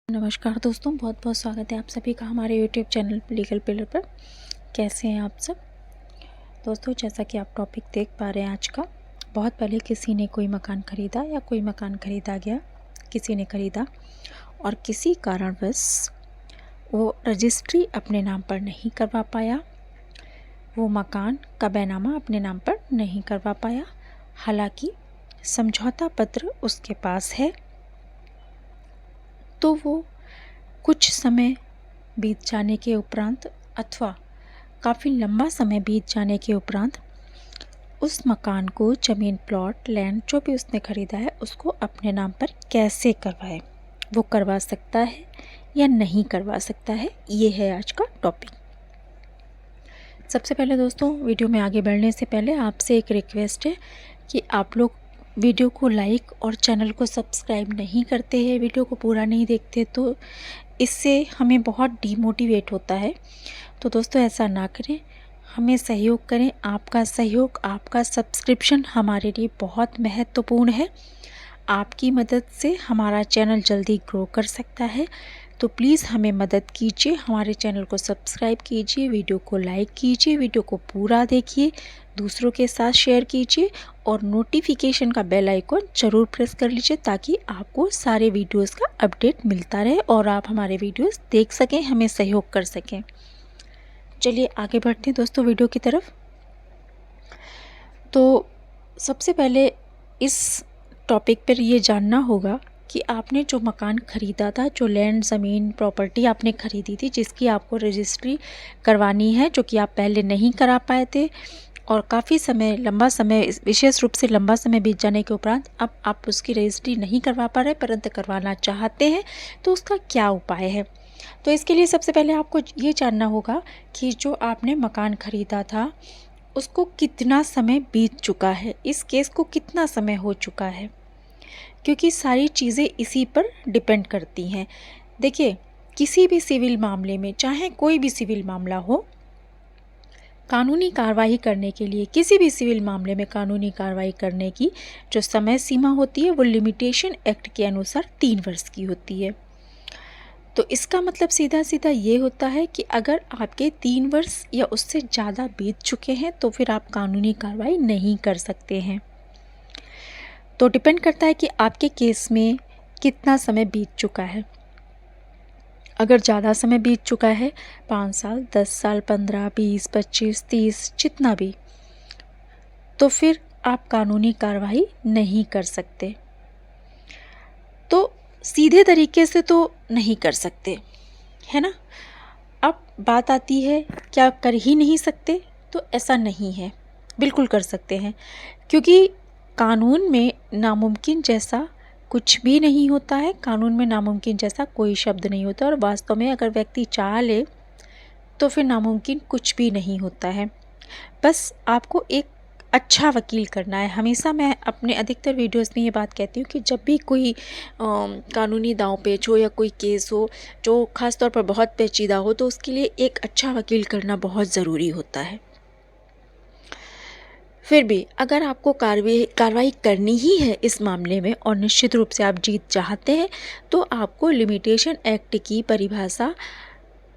नमस्कार दोस्तों, बहुत बहुत स्वागत है आप सभी का हमारे यूट्यूब चैनल लीगल पिलर पर। कैसे हैं आप सब दोस्तों? जैसा कि आप टॉपिक देख पा रहे हैं आज का, बहुत पहले किसी ने कोई मकान ख़रीदा या कोई मकान ख़रीदा गया, किसी ने ख़रीदा और किसी कारणवश वो रजिस्ट्री अपने नाम पर नहीं करवा पाया, वो मकान का बैनामा अपने नाम पर नहीं करवा पाया। हालांकि समझौता पत्र उसके पास है, तो वो कुछ समय बीत जाने के उपरांत अथवा काफ़ी लंबा समय बीत जाने के उपरांत उस मकान को, ज़मीन, प्लॉट, लैंड जो भी उसने ख़रीदा है उसको अपने नाम पर कैसे करवाए, वो करवा सकता है या नहीं करवा सकता है, ये है आज का टॉपिक। सबसे पहले दोस्तों, वीडियो में आगे बढ़ने से पहले आपसे एक रिक्वेस्ट है कि आप लोग वीडियो को लाइक और चैनल को सब्सक्राइब नहीं करते हैं, वीडियो को पूरा नहीं देखते, तो इससे हमें बहुत डीमोटिवेट होता है। तो दोस्तों ऐसा ना करें, हमें सहयोग करें। आपका सहयोग, आपका सब्सक्रिप्शन हमारे लिए बहुत महत्वपूर्ण है। आपकी मदद से हमारा चैनल जल्दी ग्रो कर सकता है, तो प्लीज़ हमें मदद कीजिए, हमारे चैनल को सब्सक्राइब कीजिए, वीडियो को लाइक कीजिए, वीडियो को पूरा देखिए, दूसरों के साथ शेयर कीजिए और नोटिफिकेशन का बेल आइकन ज़रूर प्रेस कर लीजिए ताकि आपको सारे वीडियोस का अपडेट मिलता रहे और आप हमारे वीडियोस देख सकें, हमें सहयोग कर सकें। चलिए आगे बढ़ते हैं दोस्तों वीडियो की तरफ। तो सबसे पहले इस टॉपिक पर ये जानना होगा कि आपने जो मकान ख़रीदा था, जो लैंड, ज़मीन, प्रॉपर्टी आपने ख़रीदी थी, जिसकी आपको रजिस्ट्री करवानी है, जो कि आप पहले नहीं करा पाए थे और काफ़ी समय, लंबा समय, विशेष रूप से लंबा समय बीत जाने के उपरांत अब आप उसकी रजिस्ट्री नहीं करवा पा रहे परंतु करवाना चाहते हैं, तो उसका क्या उपाय है? तो इसके लिए सबसे पहले आपको ये जानना होगा कि जो आपने मकान ख़रीदा था उसको कितना समय बीत चुका है, इस केस को कितना समय हो चुका है, क्योंकि सारी चीज़ें इसी पर डिपेंड करती हैं। देखिए, किसी भी सिविल मामले में, चाहे कोई भी सिविल मामला हो, कानूनी कार्रवाई करने के लिए, किसी भी सिविल मामले में कानूनी कार्रवाई करने की जो समय सीमा होती है वो लिमिटेशन एक्ट के अनुसार 3 वर्ष की होती है। तो इसका मतलब सीधा सीधा ये होता है कि अगर आपके 3 वर्ष या उससे ज़्यादा बीत चुके हैं तो फिर आप कानूनी कार्रवाई नहीं कर सकते हैं। तो डिपेंड करता है कि आपके केस में कितना समय बीत चुका है। अगर ज़्यादा समय बीत चुका है, 5 साल, 10 साल, 15, 20, 25, 30, जितना भी, तो फिर आप कानूनी कार्रवाई नहीं कर सकते। तो सीधे तरीके से तो नहीं कर सकते, है ना? अब बात आती है क्या कर ही नहीं सकते? तो ऐसा नहीं है, बिल्कुल कर सकते हैं, क्योंकि कानून में नामुमकिन जैसा कुछ भी नहीं होता है। कानून में नामुमकिन जैसा कोई शब्द नहीं होता और वास्तव में अगर व्यक्ति चाह ले तो फिर नामुमकिन कुछ भी नहीं होता है। बस आपको एक अच्छा वकील करना है। हमेशा मैं अपने अधिकतर वीडियोस में ये बात कहती हूँ कि जब भी कोई कानूनी दांव पेच हो या कोई केस हो जो ख़ास तौर पर बहुत पेचीदा हो, तो उसके लिए एक अच्छा वकील करना बहुत ज़रूरी होता है। फिर भी अगर आपको कार्रवाई करनी ही है इस मामले में और निश्चित रूप से आप जीत चाहते हैं, तो आपको लिमिटेशन एक्ट की परिभाषा,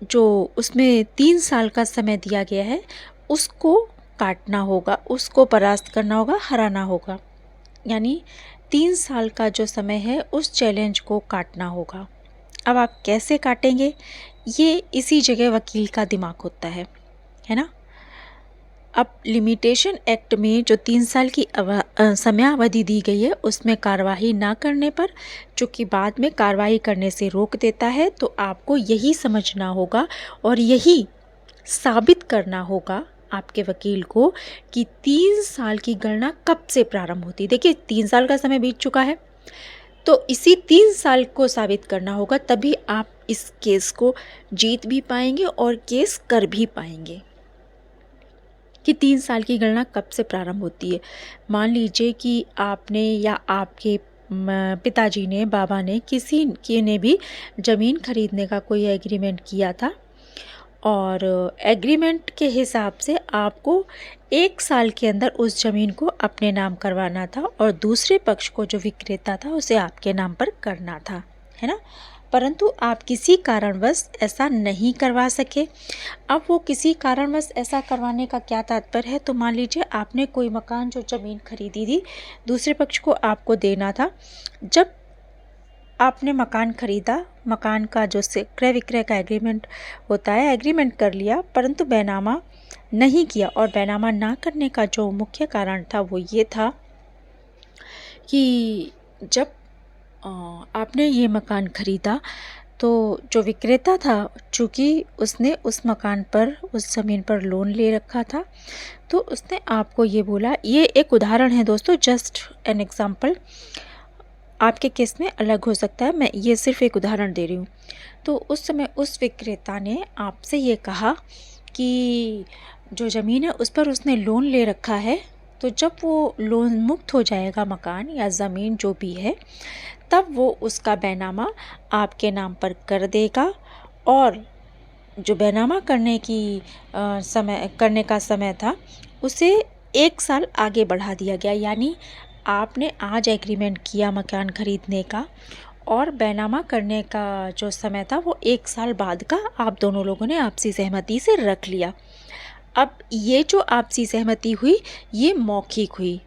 जो उसमें 3 साल का समय दिया गया है, उसको काटना होगा, उसको परास्त करना होगा, हराना होगा। यानी 3 साल का जो समय है उस चैलेंज को काटना होगा। अब आप कैसे काटेंगे, ये इसी जगह वकील का दिमाग होता है ना? अब लिमिटेशन एक्ट में जो 3 साल की समयावधि दी गई है उसमें कार्रवाई ना करने पर, चूँकि बाद में कार्रवाई करने से रोक देता है, तो आपको यही समझना होगा और यही साबित करना होगा आपके वकील को कि 3 साल की गणना कब से प्रारंभ होती है। देखिए, 3 साल का समय बीत चुका है, तो इसी 3 साल को साबित करना होगा, तभी आप इस केस को जीत भी पाएंगे और केस कर भी पाएंगे कि 3 साल की गणना कब से प्रारंभ होती है। मान लीजिए कि आपने या आपके पिताजी ने, बाबा ने, किसी के ने भी ज़मीन खरीदने का कोई एग्रीमेंट किया था और एग्रीमेंट के हिसाब से आपको 1 साल के अंदर उस ज़मीन को अपने नाम करवाना था और दूसरे पक्ष को, जो विक्रेता था, उसे आपके नाम पर करना था, है ना? परंतु आप किसी कारणवश ऐसा नहीं करवा सके। अब वो किसी कारणवश ऐसा करवाने का क्या तात्पर्य है, तो मान लीजिए आपने कोई मकान जो ज़मीन खरीदी थी, दूसरे पक्ष को आपको देना था। जब आपने मकान खरीदा, मकान का जो क्रय विक्रय का एग्रीमेंट होता है, एग्रीमेंट कर लिया, परंतु बैनामा नहीं किया। और बैनामा ना करने का जो मुख्य कारण था वो ये था कि जब आपने ये मकान खरीदा तो जो विक्रेता था, चूँकि उसने उस मकान पर, उस ज़मीन पर लोन ले रखा था, तो उसने आपको ये बोला, ये एक उदाहरण है दोस्तों, जस्ट एन एग्ज़ाम्पल, आपके केस में अलग हो सकता है, मैं ये सिर्फ एक उदाहरण दे रही हूँ। तो उस समय उस विक्रेता ने आपसे ये कहा कि जो ज़मीन है उस पर उसने लोन ले रखा है, तो जब वो लोन मुक्त हो जाएगा, मकान या ज़मीन जो भी है, तब वो उसका बैनामा आपके नाम पर कर देगा। और जो बैनामा करने का समय था, उसे 1 साल आगे बढ़ा दिया गया। यानी आपने आज एग्रीमेंट किया मकान खरीदने का, और बैनामा करने का जो समय था वो 1 साल बाद का आप दोनों लोगों ने आपसी सहमति से रख लिया। अब ये जो आपसी सहमति हुई, ये मौखिक हुई,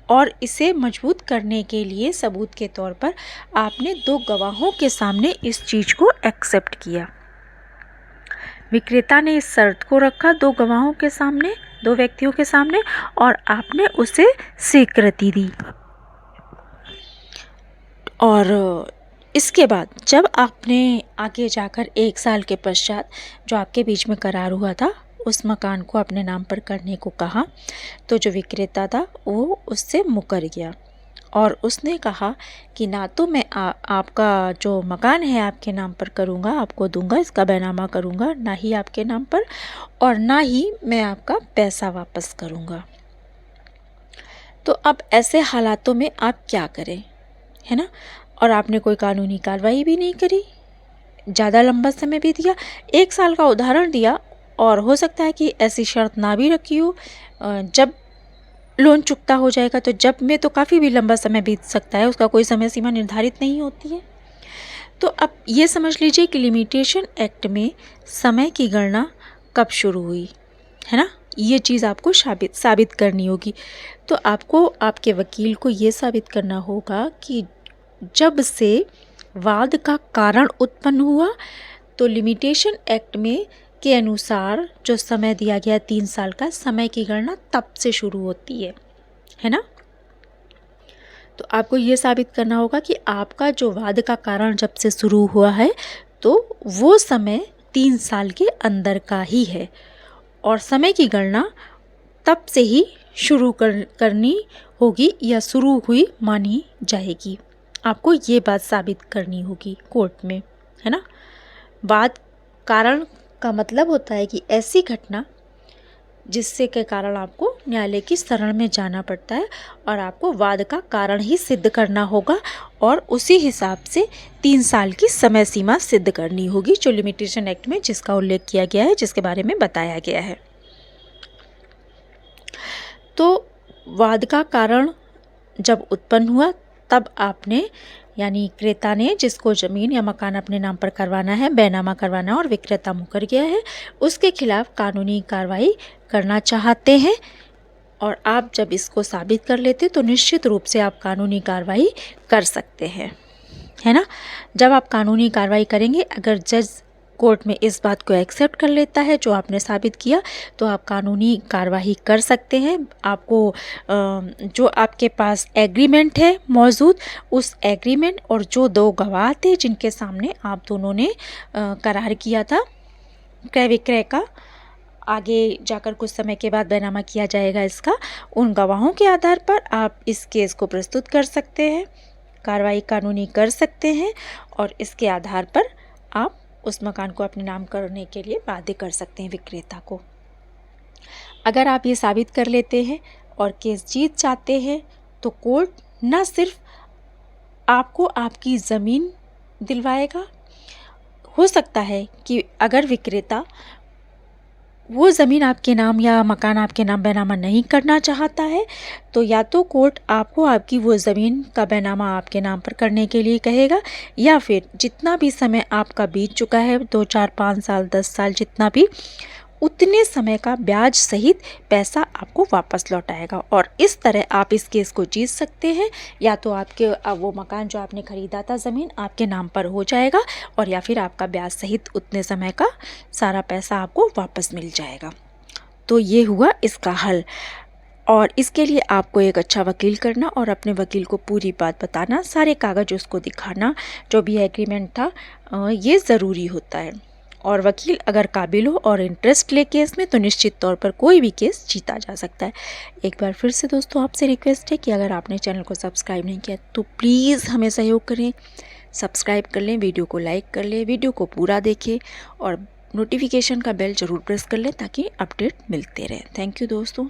और इसे मजबूत करने के लिए सबूत के तौर पर आपने 2 गवाहों के सामने इस चीज़ को एक्सेप्ट किया। विक्रेता ने इस शर्त को रखा 2 गवाहों के सामने, 2 व्यक्तियों के सामने, और आपने उसे स्वीकृति दी। और इसके बाद जब आपने आगे जाकर 1 साल के पश्चात जो आपके बीच में करार हुआ था, उस मकान को अपने नाम पर करने को कहा, तो जो विक्रेता था वो उससे मुकर गया और उसने कहा कि ना तो मैं आपका जो मकान है आपके नाम पर करूँगा, आपको दूंगा, इसका बैनामा करूँगा, ना ही आपके नाम पर, और ना ही मैं आपका पैसा वापस करूँगा। तो अब ऐसे हालातों में आप क्या करें, है ना। और आपने कोई कानूनी कार्रवाई भी नहीं करी, ज़्यादा लंबा समय भी दिया, 1 साल का उदाहरण दिया, और हो सकता है कि ऐसी शर्त ना भी रखी हो। जब लोन चुकता हो जाएगा, तो जब में तो काफ़ी भी लंबा समय बीत सकता है, उसका कोई समय सीमा निर्धारित नहीं होती है। तो अब ये समझ लीजिए कि लिमिटेशन एक्ट में समय की गणना कब शुरू हुई, है ना। ये चीज़ आपको साबित करनी होगी। तो आपको आपके वकील को ये साबित करना होगा कि जब से वाद का कारण उत्पन्न हुआ, तो लिमिटेशन एक्ट में के अनुसार जो समय दिया गया 3 साल का, समय की गणना तब से शुरू होती है ना। तो आपको ये साबित करना होगा कि आपका जो वाद का कारण जब से शुरू हुआ है, तो वो समय 3 साल के अंदर का ही है, और समय की गणना तब से ही शुरू करनी होगी या शुरू हुई मानी जाएगी। आपको ये बात साबित करनी होगी कोर्ट में, है ना। वाद कारण का मतलब होता है कि ऐसी घटना जिससे के कारण आपको न्यायालय की शरण में जाना पड़ता है, और आपको वाद का कारण ही सिद्ध करना होगा, और उसी हिसाब से 3 साल की समय सीमा सिद्ध करनी होगी, जो लिमिटेशन एक्ट में जिसका उल्लेख किया गया है, जिसके बारे में बताया गया है। तो वाद का कारण जब उत्पन्न हुआ, तब आपने, यानी क्रेता ने, जिसको ज़मीन या मकान अपने नाम पर करवाना है, बैनामा करवाना है, और विक्रेता मुकर गया है, उसके खिलाफ कानूनी कार्रवाई करना चाहते हैं। और आप जब इसको साबित कर लेते, तो निश्चित रूप से आप कानूनी कार्रवाई कर सकते हैं, है ना। जब आप कानूनी कार्रवाई करेंगे, अगर जज कोर्ट में इस बात को एक्सेप्ट कर लेता है जो आपने साबित किया, तो आप कानूनी कार्रवाई कर सकते हैं। आपको जो आपके पास एग्रीमेंट है मौजूद, उस एग्रीमेंट और जो 2 गवाह थे जिनके सामने आप दोनों ने करार किया था क्रय विक्रय का, आगे जाकर कुछ समय के बाद बैनामा किया जाएगा इसका, उन गवाहों के आधार पर आप इस केस को प्रस्तुत कर सकते हैं, कार्रवाई कानूनी कर सकते हैं, और इसके आधार पर आप उस मकान को अपने नाम करने के लिए बाध्य कर सकते हैं विक्रेता को। अगर आप ये साबित कर लेते हैं और केस जीत जाते हैं, तो कोर्ट न सिर्फ आपको आपकी ज़मीन दिलवाएगा, हो सकता है कि अगर विक्रेता वो ज़मीन आपके नाम या मकान आपके नाम बैनामा नहीं करना चाहता है, तो या तो कोर्ट आपको आपकी वो ज़मीन का बैनामा आपके नाम पर करने के लिए कहेगा, या फिर जितना भी समय आपका बीत चुका है, 2 4 5 साल 10 साल जितना भी, उतने समय का ब्याज सहित पैसा आपको वापस लौटाएगा। और इस तरह आप इस केस को जीत सकते हैं। या तो आपके वो मकान जो आपने ख़रीदा था ज़मीन आपके नाम पर हो जाएगा, और या फिर आपका ब्याज सहित उतने समय का सारा पैसा आपको वापस मिल जाएगा। तो ये हुआ इसका हल। और इसके लिए आपको एक अच्छा वकील करना और अपने वकील को पूरी बात बताना, सारे कागज़ उसको दिखाना, जो भी एग्रीमेंट था ये ज़रूरी होता है। और वकील अगर काबिल हो और इंटरेस्ट ले केस में, तो निश्चित तौर पर कोई भी केस जीता जा सकता है। एक बार फिर से दोस्तों आपसे रिक्वेस्ट है कि अगर आपने चैनल को सब्सक्राइब नहीं किया तो प्लीज़ हमें सहयोग करें, सब्सक्राइब कर लें, वीडियो को लाइक कर लें, वीडियो को पूरा देखें और नोटिफिकेशन का बेल ज़रूर प्रेस कर लें ताकि अपडेट मिलते रहें। थैंक यू दोस्तों।